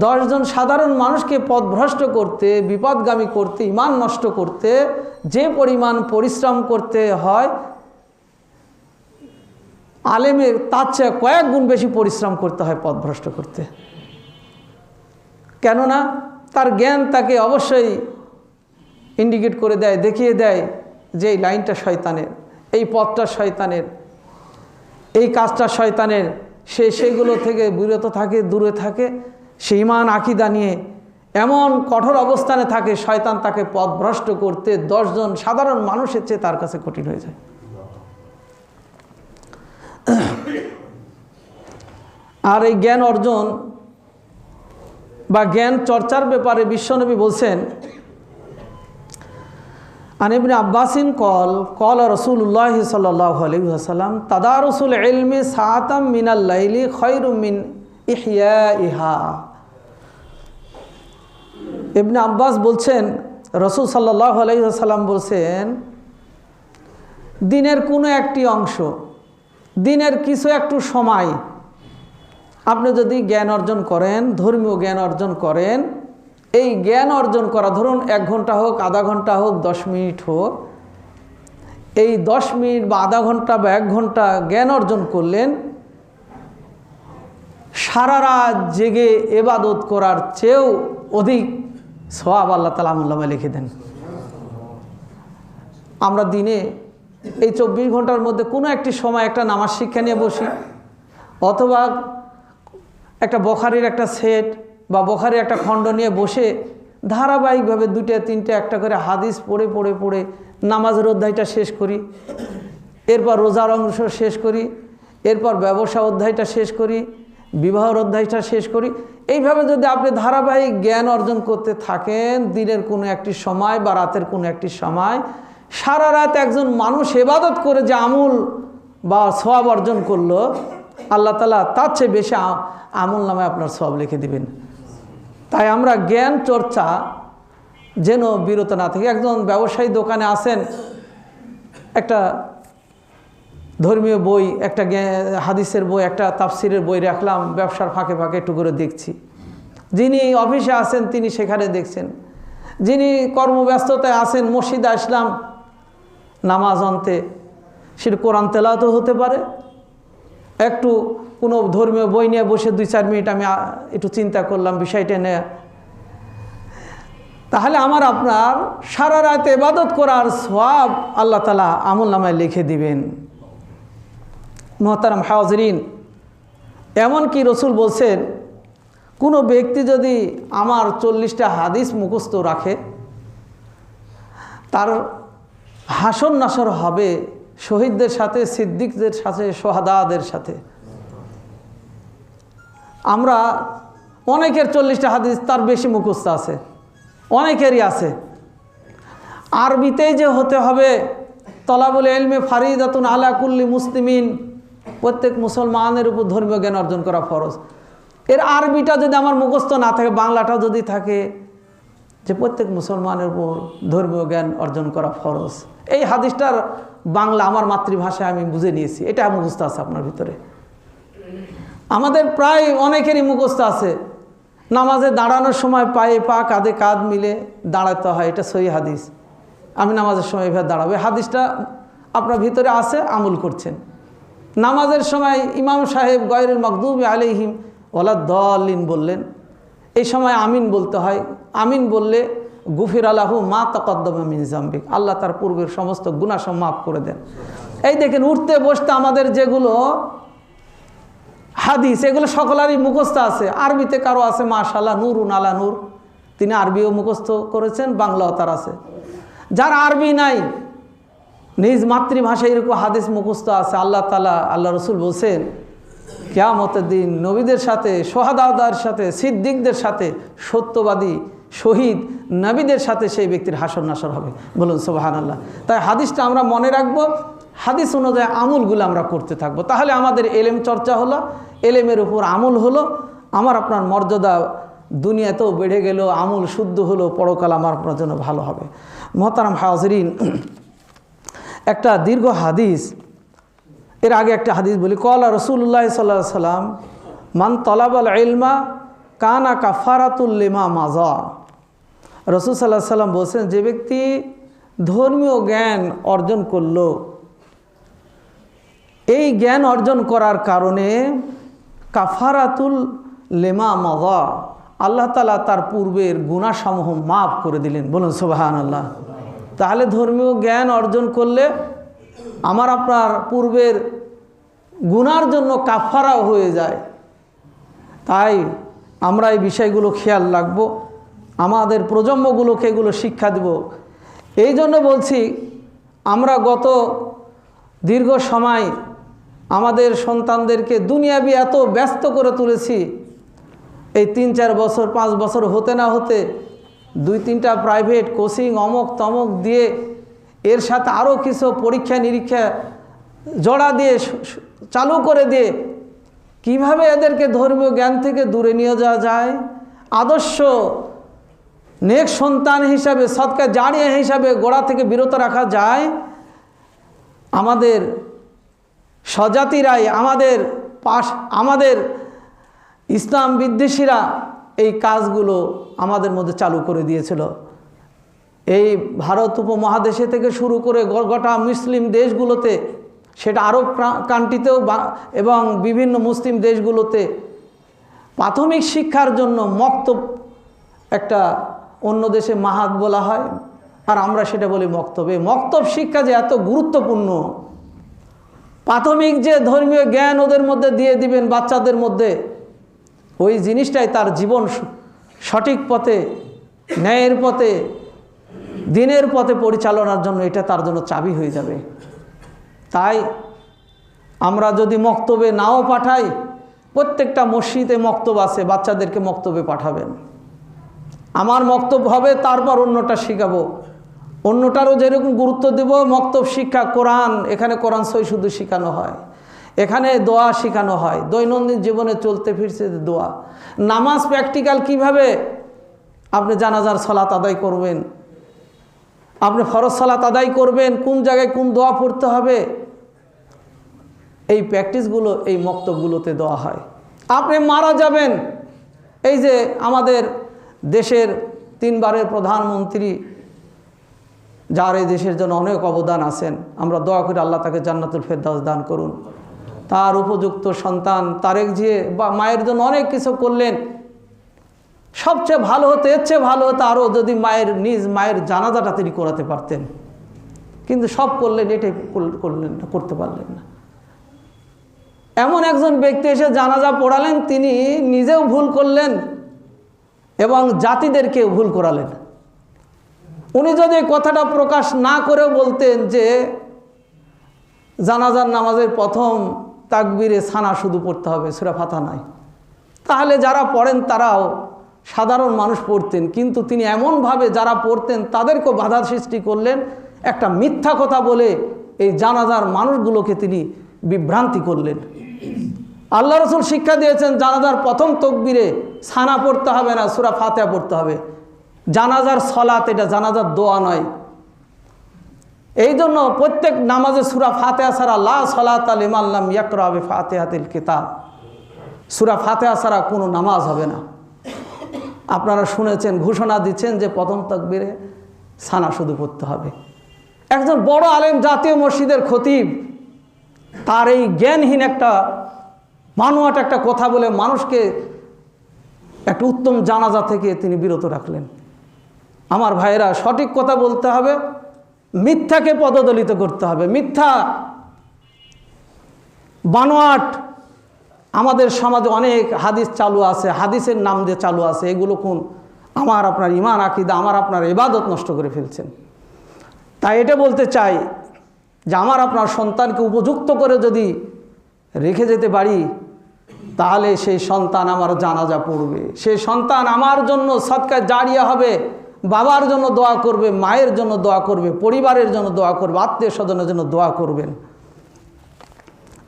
10 জন সাধারণ মানুষকে পথভ্রষ্ট করতে, বিপদগামী করতে, ঈমান নষ্ট করতে যে পরিমাণ পরিশ্রম করতে হয়, আলেমের তার চেয়ে কয়েক গুণ বেশি পরিশ্রম করতে হয় পথভ্রষ্ট করতে। কেননা তার জ্ঞান তাকে অবশ্যই ইন্ডিকেট করে দেয়, দেখিয়ে দেয় যে এই লাইনটা শয়তানের, এই পথটা শয়তানের, এই কাজটা শয়তানের। সে সেগুলো থেকে বিরত থাকে, দূরে থাকে। সে ঈমান আকীদা নিয়ে এমন কঠোর অবস্থানে থাকে, শয়তান তাকে পথভ্রষ্ট করতে 10 জন সাধারণ মানুষের চেয়ে তার কাছে কঠিন হয়ে যায়। আর এই জ্ঞান অর্জন বা জ্ঞান চর্চার ব্যাপারে বিশ্বনবী বলছেন, আন ইবনে আব্বাসিন কল কল রাসূলুল্লাহ সাল্লাল্লাহু আলাইহি ওয়াসাল্লাম তাদারুসুল ইলমি সাআতাম মিনাল লাইলি খায়রুম মিন ইহইয়াইহা। ইবনে আব্বাস বলছেন, রাসূল সাল্লাল্লাহু আলাইহি ওয়াসাল্লাম বলছেন, দিনের কোনো একটি অংশ, দিনের কিছু একটু সময় আপনি যদি জ্ঞান অর্জন করেন, ধর্মীয় জ্ঞান অর্জন করেন, এই জ্ঞান অর্জন করা, ধরুন 1 ঘন্টা হোক, আধা ঘন্টা হোক, 10 মিনিট হোক, এই 10 মিনিট বা আধা ঘন্টা বা 1 ঘন্টা জ্ঞান অর্জন করলেন, সারা রাত জেগে ইবাদত করার চেয়েও অধিক সওয়াব আল্লাহ তাআলা আমুল্লামায় লিখে দেন। আমরা দিনে এই 24 ঘন্টার মধ্যে কোনো একটি সময় একটা নামাজ শিক্ষা নিয়ে বসি, অথবা একটা বুখারীর একটা সেট বা বুখারীর একটা খণ্ড নিয়ে বসে ধারাবাহিকভাবে 2টা 3টা একটা করে হাদিস পড়ে পড়ে পড়ে নামাজের অধ্যায়টা শেষ করি, এরপর রোজার অংশ শেষ করি, এরপর ব্যবসা অধ্যায়টা শেষ করি, বিবাহের অধ্যায়টা শেষ করি। এইভাবে যদি আপনি ধারাবাহিক জ্ঞান অর্জন করতে থাকেন, দিনের কোনো একটি সময় বা রাতের কোনো একটি সময়, সারা রাত একজন মানুষ ইবাদত করে যে আমল বা সওয়াব অর্জন করলো, আল্লাহ তাআলা তার চেয়ে বেশি আমল নামায় আপনার সওয়াব লিখে দিবেন। তাই আমরা জ্ঞান চর্চা যেন বিরত না থাকি। একজন ব্যবসায়ী দোকানে আসেন, একটা ধর্মীয় বই, একটা হাদিসের বই, একটা তাফসিরের বই রাখলাম, ব্যবসার ফাঁকে ফাঁকে একটু করে দেখছি। যিনি অফিসে আসেন তিনি সেখানে দেখছেন, যিনি কর্মব্যস্ততায় আসেন, মসজিদে আসলাম নামাজ আনতে, সেটা কোরআন তেলাওয়াতও হতে পারে, একটু কোনো ধর্মীয় বই নিয়ে বসে 2-4 মিনিট আমি একটু চিন্তা করলাম বিষয়টা নিয়ে। তাহলে আমার আপনার সারা রাত ইবাদত করার সওয়াব আল্লাহ তাআলা আমলনামায় লিখে দিবেন। মুহতারাম হাজিরিন, এমনকি রসুল বলছেন, কোনো ব্যক্তি যদি আমার 40টা হাদিস মুখস্থ রাখে, তার হাসর নাসর হবে শহীদদের সাথে, সিদ্দিকদের সাথে, সোহাদাদের সাথে। আমরা অনেকের 40টা হাদিস তার বেশি মুখস্থ আছে, অনেকেরই আছে। আরবিতেই যে হতে হবে, তলাবুল ইলমে ফারিদাতুন আলা কুল্লি মুসলিমিন, প্রত্যেক মুসলমানের উপর ধর্মীয় জ্ঞান অর্জন করা ফরজ। এর আরবিটা যদি আমার মুখস্থ না থাকে, বাংলাটা যদি থাকে যে প্রত্যেক মুসলমানের উপর ধর্মীয় জ্ঞান অর্জন করা ফরজ, এই হাদিসটার বাংলা আমার মাতৃভাষায় আমি বুঝে নিয়েছি, এটা মুখস্থ আছে আপনার ভিতরে। আমাদের প্রায় অনেকেরই মুখস্থ আছে, নামাজে দাঁড়ানোর সময় পায়ে পা, কাঁধে কাঁধ মিলে দাঁড়াতে হয়, এটা সহি হাদিস। আমি নামাজের সময় এভাবে দাঁড়াবো, হাদিসটা আপনার ভিতরে আছে, আমল করছেন। নামাজের সময় ইমাম সাহেব গয়রুল মাগদুবি আলাইহিম ওয়ালাদ-দাল্লিন বললেন, এই সময় আমিন বলতে হয়। আমিন বললে গুফির আলাহু মা তাকাদ্দামা মিন যামবিক, আল্লাহ তার পূর্বের সমস্ত গুনাহ সব মাফ করে দেন। এই দেখেন, উঠতে বসতে আমাদের যেগুলো হাদিস, এগুলো সকলেরই মুখস্থ আছে। আরবিতে কারো আছে মাশাআল্লাহ নূরুন আলা নূর, তিনি আরবিও মুখস্থ করেছেন, বাংলাও তার আছে। যার আরবি নাই, নিজ মাতৃভাষায় এরকম হাদিস মুখস্থ আছে। আল্লাহ তাআলা, আল্লাহ রসুল বলছেন, কিয়ামতের দিন নবীদের সাথে, সোহাদাদের সাথে, সিদ্দিকদের সাথে, সত্যবাদী শহীদ নবীদের সাথে সেই ব্যক্তির হাসর নাসর হবে। বলুন সুবহানাল্লাহ। তাই হাদিসটা আমরা মনে রাখবো, হাদিস অনুযায়ী আমলগুলো আমরা করতে থাকবো, তাহলে আমাদের এলেম চর্চা হলো, এলেমের উপর আমল হলো, আমার আপনার মর্যাদা দুনিয়াতেও বেড়ে গেল, আমল শুদ্ধ হলো, পরকাল আমার আপনার জন্য ভালো হবে। মোহতারাম হাজরিন, একটা দীর্ঘ হাদিস, এর আগে একটা হাদিস বলি। ক্বালা রাসূলুল্লাহ সাল্লাল্লাহু আলাইহি ওয়াসাল্লাম, মান তালাবাল ইলমা কানা কাফারাতুল লিমা মাজা। রাসূল সাল্লাল্লাহু আলাইহি ওয়াসাল্লাম বলছেন, যে ব্যক্তি ধর্মীয় জ্ঞান অর্জন করলো, এই জ্ঞান অর্জন করার কারণে কাফারাতুল লিমা মাজা, আল্লাহ তাআলা তার পূর্বের গুনাহসমূহ মাফ করে দিলেন। বলুন সুবহানাল্লাহ। তাহলে ধর্মীয় জ্ঞান অর্জন করলে আমার আপনার পূর্বের গুনার জন্য কাফারাও হয়ে যায়। তাই আমরা এই বিষয়গুলো খেয়াল রাখবো, আমাদের প্রজন্মগুলোকে এগুলো শিক্ষা দেব। এই জন্য বলছি, আমরা গত দীর্ঘ সময় আমাদের সন্তানদেরকে দুনিয়াবি এত ব্যস্ত করে তুলেছি, এই 3-4 বছর 5 বছর হতে না হতে 2-3টা প্রাইভেট কোচিং অমক তমক দিয়ে, এর সাথে আরও কিছু পরীক্ষা নিরীক্ষা জড়া দিয়ে চালু করে দিয়ে কিভাবে এদেরকে ধর্মীয় জ্ঞান থেকে দূরে নিয়ে যাওয়া যায়, আদর্শ নেক সন্তান হিসাবে, সদকা জারিয়া হিসাবে গোড়া থেকে বিরত রাখা যায়, আমাদের স্বজাতিরাই, আমাদের ইসলাম বিদ্বেষীরা এই কাজগুলো আমাদের মধ্যে চালু করে দিয়েছিল। এই ভারত উপমহাদেশে থেকে শুরু করে গোটা মুসলিম দেশগুলোতে, সেটা আরব কান্ট্রিতেও এবং বিভিন্ন মুসলিম দেশগুলোতে প্রাথমিক শিক্ষার জন্য মক্তব, একটা অন্য দেশে মাহাদ বলা হয়, আর আমরা সেটা বলি মক্তব। এই মক্তব শিক্ষা যে এত গুরুত্বপূর্ণ, প্রাথমিক যে ধর্মীয় জ্ঞান ওদের মধ্যে দিয়ে দিবেন বাচ্চাদের মধ্যে, ওই জিনিসটাই তার জীবন সঠিক পথে, ন্যায়ের পথে, দিনের পথে পরিচালনার জন্য এটা তার জন্য চাবি হয়ে যাবে। তাই আমরা যদি মক্তবে নাও পাঠাই, প্রত্যেকটা মসজিদে মক্তব আছে, বাচ্চাদেরকে মক্তবে পাঠাবেন। আমার মক্তব হবে, তারপর অন্যটা শিখাবো, অন্যটারও যেরকম গুরুত্ব দেব। মক্তব শিক্ষা, কোরআন, এখানে কোরআন সই শুধু শেখানো হয়, এখানে দোয়া শেখানো হয়, দৈনন্দিন জীবনে চলতে ফিরছে দোয়া। নামাজ প্র্যাকটিক্যাল কিভাবে আপনি জানাজার সালাত আদায় করবেন, আপনি ফরজ সালাত আদায় করবেন, কোন জায়গায় কোন দোয়া পড়তে হবে, এই প্র্যাকটিসগুলো এই মক্তবগুলোতে দেওয়া হয়। আপনি মারা যাবেন, এই যে আমাদের দেশের 3 বারের প্রধানমন্ত্রী, যার এই দেশের জন্য অনেক অবদান আছেন, আমরা দোয়া করি আল্লাহ তাকে জান্নাতুল ফেরদাউস দান করুন। তার উপযুক্ত সন্তান তারেক জি বা মায়ের জন্য অনেক কিছু করলেন, সবচেয়ে ভালো হতো, এর চেয়ে ভালো হতো আরও যদি নিজ মায়ের জানাজাটা তিনি করাতে পারতেন, কিন্তু সব করলেন, এটাই করলেন না, করতে পারলেন না। এমন একজন ব্যক্তি এসে জানাজা পড়ালেন, তিনি নিজেও ভুল করলেন এবং জাতিদেরকেও ভুল করালেন। উনি যদি কথাটা প্রকাশ না করেও বলতেন যে জানাজার নামাজের প্রথম তাকবীরে সানা শুধু পড়তে হবে, সূরা ফাতিহা নাই, তাহলে যারা পড়েন তারাও সাধারণ মানুষ পড়তেন। কিন্তু তিনি এমনভাবে যারা পড়তেন তাদেরকেও বাধা সৃষ্টি করলেন, একটা মিথ্যা কথা বলে এই জানাজার মানুষগুলোকে তিনি বিভ্রান্তি করলেন। আল্লাহ রসুল শিক্ষা দিয়েছেন জানাজার প্রথম তাকবীরে সানা পড়তে হবে না, সূরা ফাতিহা পড়তে হবে। জানাজার সলাত, এটা জানাজার দোয়া নয়। এই জন্য প্রত্যেক নামাজে সূরা ফাতিহা ছাড়া লা সলাতা লিমান লাম ইয়াকরা বিফাতিহাতিল কিতাব, সূরা ফাতিহা ছাড়া কোনো নামাজ হবে না। আপনারা শুনেছেন, ঘোষণা দিচ্ছেন যে প্রথম তাকবীরে সানা শুধু পড়তে হবে। একজন বড় আলেম, জাতীয় মসজিদের খতিব, তার এই জ্ঞানহীন একটা বানোয়াট একটা কথা বলে মানুষকে একটা উত্তম জানাজা থেকে তিনি বিরত রাখলেন। আমার ভাইয়েরা, সঠিক কথা বলতে হবে, মিথ্যাকে পদদলিত করতে হবে। মিথ্যা বানোয়াট আমাদের সমাজে অনেক হাদিস চালু আছে, হাদিসের নাম দিয়ে চালু আছে। এগুলো কোন আমার আপনার ঈমান আকীদা, আমার আপনার ইবাদত নষ্ট করে ফেলছেন। তাই এটা বলতে চাই যে আমার আপনার সন্তানকে উপযুক্ত করে যদি রেখে যেতে পারি, তাহলে সেই সন্তান আমার জানাজা পড়বে, সেই সন্তান আমার জন্য সদকা জারিয়া হবে, বাবার জন্য দোয়া করবে, মায়ের জন্য দোয়া করবে, পরিবারের জন্য দোয়া করবে, আত্মীয় স্বজনের জন্য দোয়া করবেন।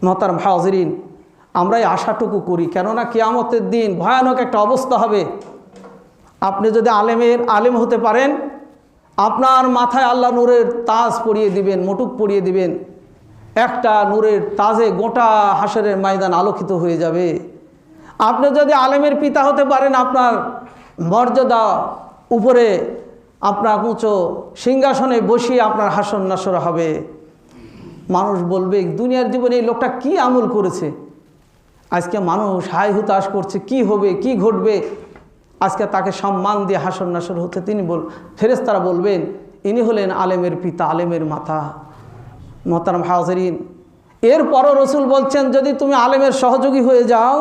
মোহতারাম হাজিরিন, আমরা এই আশাটুকু করি, কেননা কিয়ামতের দিন ভয়ানক একটা অবস্থা হবে। আপনি যদি আলেম হতে পারেন, আপনার মাথায় আল্লাহ নূরের তাজ পরিয়ে দিবেন, মুটুক পরিয়ে দিবেন, একটা নূরের তাজে গোটা হাসরের ময়দান আলোকিত হয়ে যাবে। আপনি যদি আলেমের পিতা হতে পারেন, আপনার মর্যাদা উপরে, আপনার উঁচু সিংহাসনে বসিয়ে আপনার হাসর নাসর হবে। মানুষ বলবে দুনিয়ার জীবনে এই লোকটা কি আমল করেছে। আজকে মানুষ হাই হুতাশ করছে, কি হবে, কি ঘটবে। আজকে তাকে সম্মান দিয়ে হাসর নাসর হচ্ছে, তিনি ফেরেশতারা বলবেন ইনি হলেন আলেমের পিতা, আলেমের মাথা। মোহতারাম হাজিরিন, এরপরও রসুল বলছেন যদি তুমি আলেমের সহযোগী হয়ে যাও,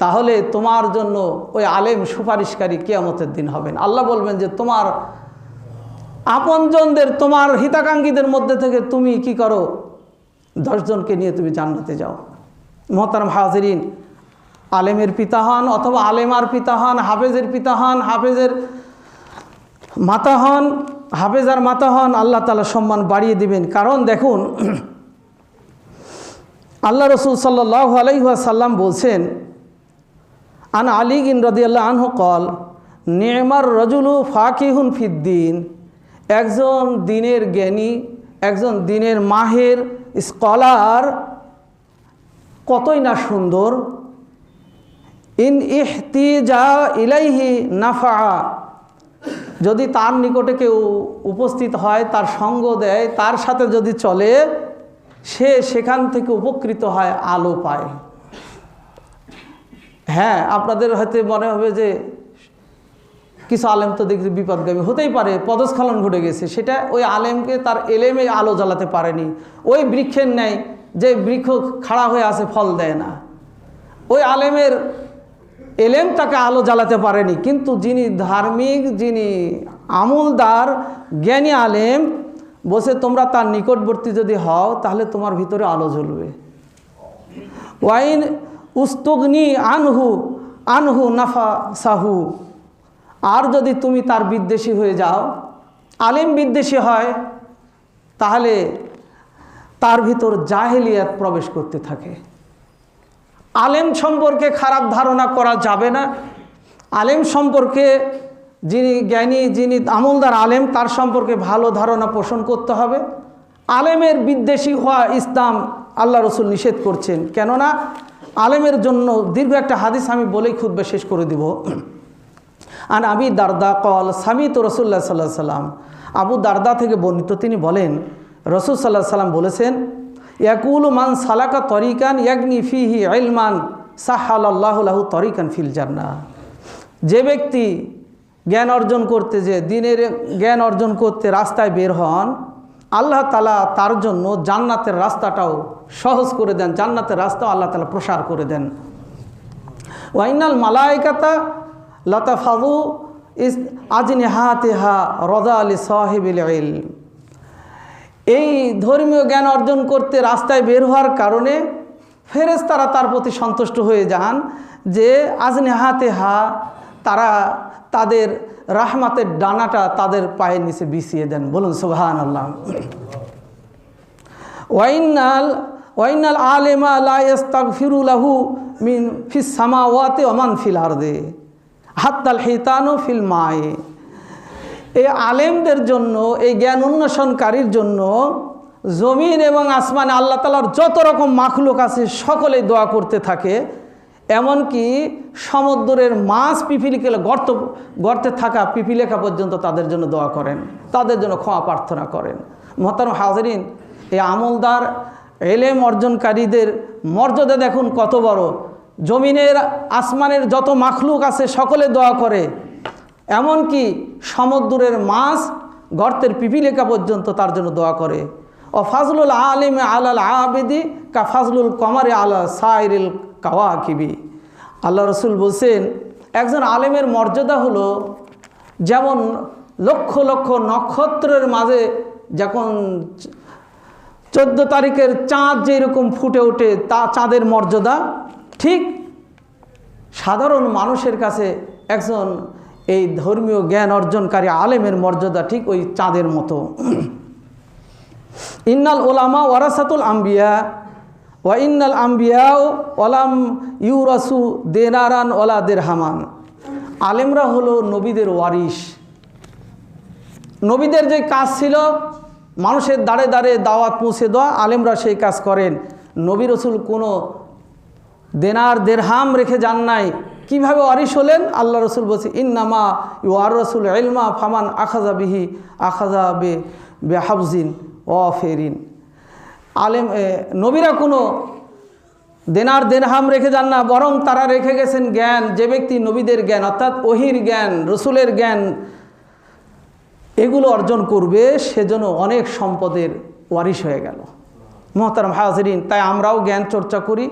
তাহলে তোমার জন্য ওই আলেম সুপারিশকারী কিয়ামতের দিন হবেন। আল্লাহ বলবেন যে তোমার আপনজনদের, তোমার হিতাকাঙ্ক্ষীদের মধ্যে থেকে তুমি কি করো, 10 জনকে নিয়ে তুমি জান্নাতে যাও। মোহতারাম হাজিরিন, আলেমের পিতা হন অথবা আলেমার পিতা হন, হাফেজের পিতা হন, হাফেজের মাতা হন, হাফেজার মাতা হন, আল্লাহ তাআলা সম্মান বাড়িয়ে দিবেন। কারণ দেখুন, আল্লাহ রসুল সাল্লাল্লাহু আলাইহি ওয়াসাল্লাম বলছেন, আন আলী রাদিয়াল্লাহু আনহু কল নি'মার রাজুলু ফাকিহুন ফিদ্দিন, একজন দ্বীনের জ্ঞানী, একজন দ্বীনের মাহের স্কলার কতই না সুন্দর। ইন ইহতিজা ইলাইহি নাফা, যদি তার নিকটে কেউ উপস্থিত হয়, তার সঙ্গ দেয়, তার সাথে যদি চলে, সে সেখান থেকে উপকৃত হয়, আলো পায়। হ্যাঁ, আপনাদের হয়তো মনে হবে যে কিছু আলেম তো দেখছি বিপদগামী, হতেই পারে, পদস্খলন ঘটে গেছে, সেটা ওই আলেমকে তার এলেমে আলো জ্বালাতে পারেনি। ওই বৃক্ষের ন্যায় যে বৃক্ষ খাড়া হয়ে আছে, ফল দেয় না, ওই আলেমের এলেম তাকে আলো জ্বালাতে পারেনি। কিন্তু যিনি ধার্মিক, যিনি আমলদার, জ্ঞানী আলেম, বসে তোমরা তার নিকটবর্তী যদি হও, তাহলে তোমার ভিতরে আলো জ্বলবে। ওয়াইন উস্তুগনি আনহু আনহু নাফা সাহু, আর যদি তুমি তার বিদ্বেষী হয়ে যাও, আলেম বিদ্বেষী হয়, তাহলে তার ভিতর জাহেলিয়াত প্রবেশ করতে থাকে। আলেম সম্পর্কে খারাপ ধারণা করা যাবে না। আলেম সম্পর্কে, যিনি জ্ঞানী, যিনি আমলদার আলেম, তার সম্পর্কে ভালো ধারণা পোষণ করতে হবে। আলেমের বিদ্বেষী হওয়া ইসলাম, আল্লাহ রসুল নিষেধ করছেন। কেননা আলেমের জন্য দীর্ঘ একটা হাদিস আমি বলেই খুতবা শেষ করে দিব। আন আবি দারদা কল সামিত রাসূলুল্লাহ সাল্লাল্লাহু আলাইহি ওয়াসাল্লাম, আবু দারদা থেকে বর্ণিত, তিনি বলেন রাসূল সাল্লাল্লাহু আলাইহি ওয়াসাল্লাম বলেছেন, ইয়াকুলু মান সালাকা তরিকান ইয়াগনি ফিহি ইলমান সাহালাল্লাহু লাহু তরিকান ফিল জান্নাহ, যে ব্যক্তি জ্ঞান অর্জন করতে, যে দ্বীনের জ্ঞান অর্জন করতে রাস্তায় বের হন, আল্লাহ তাআলা তার জন্য জান্নাতের রাস্তাটাও সহজ করে দেন, জান্নাতের রাস্তাও আল্লাহ তাআলা প্রসার করে দেন। ওয়াইনাল মালাইকাতা লাতাফাযু আজনিহাতিহা রাযা লি সাহিবিল ইলম। এই ধর্মীয় জ্ঞান অর্জন করতে রাস্তায় বের হওয়ার কারণে ফেরেশতারা তার প্রতি সন্তুষ্ট হয়ে যান যে আজনিহাতিহা, তারা তাদের রাহমাতের ডানাটা তাদের পায়ের নিচে বিছিয়ে দেন। বলুন সুবহানাল্লাহ। ওয়াইনাল আলিমা লা ইস্তাগফিরু লাহু মিন ফিস সামাওয়াতি ওয়া মান ফিল আরদি হাত্তাল হিতানু ফিল মাই। এই আলেমদের জন্য, এই জ্ঞান উন্মেষণকারীর জন্য জমিন এবং আসমানে আল্লাহ তাআলার যত রকম মাখলুক আছে সকলেই দোয়া করতে থাকে। এমনকি সমুদ্রের মাছ পিপিলিকে গর্তে থাকা পিপিলিকা পর্যন্ত তাদের জন্য দোয়া করেন, তাদের জন্য ক্ষমা প্রার্থনা করেন। মোহতারম হাজরিন, এই আমলদার এলেম অর্জনকারীদের মর্যাদা দেখুন কত বড়। জমিনের আসমানের যত মাখলুক আছে সকলে দোয়া করে, এমনকি সমুদ্রের মাছ গর্তের পিপিলিকা পর্যন্ত তার জন্য দোয়া করে। ও ফাজলুল আলিম আলাল আবিদি কা ফাজলুল কমারে আলা সাইরিল কাওয়াকিবি। আল্লাহ রসুল বলছেন, একজন আলেমের মর্যাদা হলো যেমন লক্ষ লক্ষ নক্ষত্রের মাঝে যখন 14 তারিখের চাঁদ যেরকম ফুটে ওঠে তা চাঁদের মর্যাদা, ঠিক সাধারণ মানুষের কাছে একজন এই ধর্মীয় জ্ঞান অর্জনকারী আলেমের মর্যাদা ঠিক ওই চাঁদের মতো। ইন্নাল উলামা ওয়ারাসাতুল আম্বিয়া ওয়া ইন্নাল আম্বিয়াও ওয়ালাম ইউরাসু দিনারান ওয়ালা দিরহামান। আলেমরা হলো নবীদের ওয়ারিশ। নবীদের যে কাজ ছিল মানুষের দাঁড়ে দাঁড়ে দাওয়াত পৌঁছে দেওয়া, আলেমরা সেই কাজ করেন। নবী রসুল কোনো দেনার দেরহাম রেখে যান নাই। কীভাবে ওয়ারিশ হলেন? আল্লাহ রসুল বলছে, ইন্নামা ওয়ার রসুল ইলমা ফামান আখাজা বিহি আখাজা বে হাফজিন ওয়াফেরিন। আলেম নবীরা কোনো দেনার দেরহাম রেখে যান না, বরং তারা রেখে গেছেন জ্ঞান। যে ব্যক্তি নবীদের জ্ঞান অর্থাৎ ওহির জ্ঞান, রসুলের জ্ঞান এগুলো অর্জন করবে সেজন্য অনেক সম্পদের ওয়ারিশ হয়ে গেল। মোহতারাম হাজরিন, তাই আমরাও জ্ঞান চর্চা করি।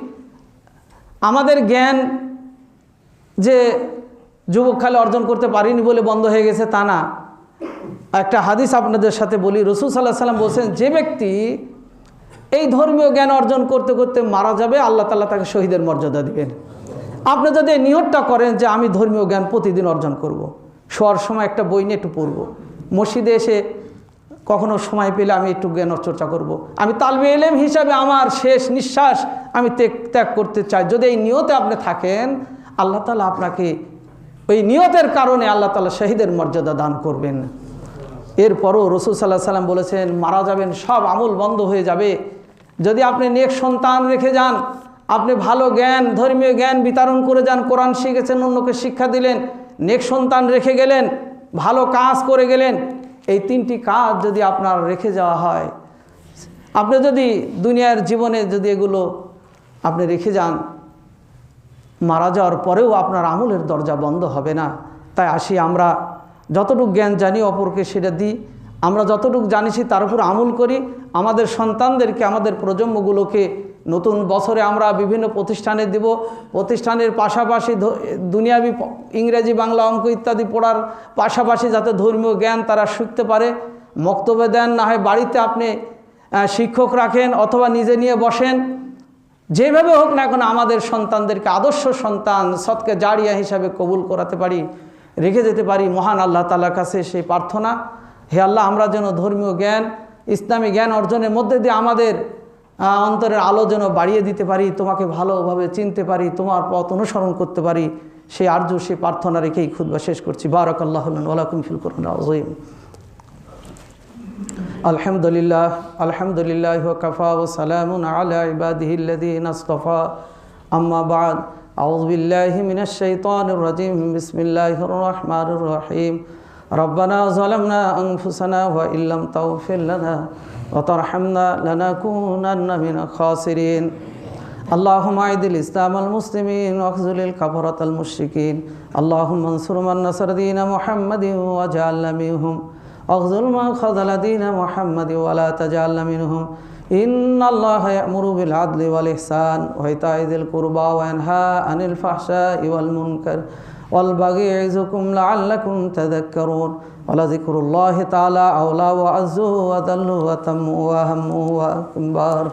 আমাদের জ্ঞান যে যুবককালে অর্জন করতে পারিনি বলে বন্ধ হয়ে গেছে তা না। একটা হাদিস আপনাদের সাথে বলি। রাসূল সাল্লাল্লাহু আলাইহি ওয়াসাল্লাম বলছেন, যে ব্যক্তি এই ধর্মীয় জ্ঞান অর্জন করতে করতে মারা যাবে, আল্লাহ তাআলা তাকে শহীদের মর্যাদা দিবেন। আপনি যদি এই নিয়তটা করেন যে আমি ধর্মীয় জ্ঞান প্রতিদিন অর্জন করব, শোয়ার সময় একটা বই নিয়ে একটু পড়ব, মসজিদে এসে কখনো সময় পেলে আমি একটু জ্ঞান চর্চা করব, আমি তালবে ইলম হিসাবে আমার শেষ নিঃশ্বাস আমি ত্যাগ করতে চাই, যদি এই নিয়তে আপনি থাকেন, আল্লাহ তাআলা আপনাকে ওই নিয়তের কারণে আল্লাহ তাআলা শহীদের মর্যাদা দান করবেন। এরপরও রাসূল সাল্লাল্লাহু আলাইহি ওয়াসাল্লাম বলেছেন, মারা যাবেন সব আমল বন্ধ হয়ে যাবে। যদি আপনি নেক সন্তান রেখে যান, আপনি ভালো জ্ঞান ধর্মীয় জ্ঞান বিতরণ করে যান, কোরআন শিখেছেন, অন্যকে শিক্ষা দিলেন, নেক সন্তান রেখে গেলেন, ভালো কাজ করে গেলেন, এই 3টি কাজ যদি আপনার রেখে যাওয়া হয়, আপনি যদি দুনিয়ার জীবনে যদি এগুলো আপনি রেখে যান, মারা যাওয়ার পরেও আপনার আমলের দরজা বন্ধ হবে না। তাই আসি, আমরা যতটুকু জ্ঞান জানি অপরকে সেটা দিই, আমরা যতটুকু জানিছি তার উপর আমল করি। আমাদের সন্তানদেরকে, আমাদের প্রজন্মগুলোকে নতুন বছরে আমরা বিভিন্ন প্রতিষ্ঠানে দেব। প্রতিষ্ঠানের পাশাপাশি দুনিয়াবি ইংরেজি বাংলা অঙ্ক ইত্যাদি পড়ার পাশাপাশি যাতে ধর্মীয় জ্ঞান তারা শিখতে পারে। মক্তবে দেন, না হয় বাড়িতে আপনি শিক্ষক রাখেন অথবা নিজে নিয়ে বসেন, যেভাবে হোক না কেন আমাদের সন্তানদেরকে আদর্শ সন্তান সৎকে জারিয়া হিসাবে কবুল করাতে পারি, রেখে যেতে পারি। মহান আল্লাহ তাআলার কাছে সেই প্রার্থনা, হে আল্লাহ, আমরা যেন ধর্মীয় জ্ঞান ইসলামী জ্ঞান অর্জনের মধ্যে দিয়ে আমাদের অন্তরের আলো যেন বাড়িয়ে দিতে পারি, তোমাকে ভালোভাবে চিনতে পারি, তোমার পথ অনুসরণ করতে পারি, সেই আরজু সেই প্রার্থনা রেখেই খুতবা শেষ করছি। বারাকাল্লাহু লানা ওয়া লাকুম ফিল কুরআনিল আযীম। আলহামদুলিল্লাহ আলহামদুলিল্লাহি ওয়া কাফা ওয়া সালামুন আলা ইবাদিহিল্লাযীনা ইসতাফা, আম্মা বা'দ। আউযু বিল্লাহি মিনাশ শাইতানির রাজীম। বিসমিল্লাহির রাহমানির রহিম। রব্বানা যালামনা আনফুসানা ওয়া ইল্লাম তাগফির লানা ওয়া তারহামনা লানাকুনান্না মিনাল খাসিরিন। আল্লাহুম্মা আইদিল ইসলামাল মুসলিমিন ওয়া আখযুলিল কাফারাতাল মুশরিকিন। আল্লাহুম্মা আনসুর মান নাসারা দীনা মুহাম্মাদিন ওয়া জাআলনা মিনহুম اخذل ما خذل دين محمد ولا تجعلنا منهم إن الله يأمر بالعدل والإحسان وإيتاء ذي القربى وينهى عن الفحشاء والمنكر والبغي يعظكم لعلكم تذكرون ولذكر الله تعالى أولى وأعز وأذل وأتم وأهم وأكبر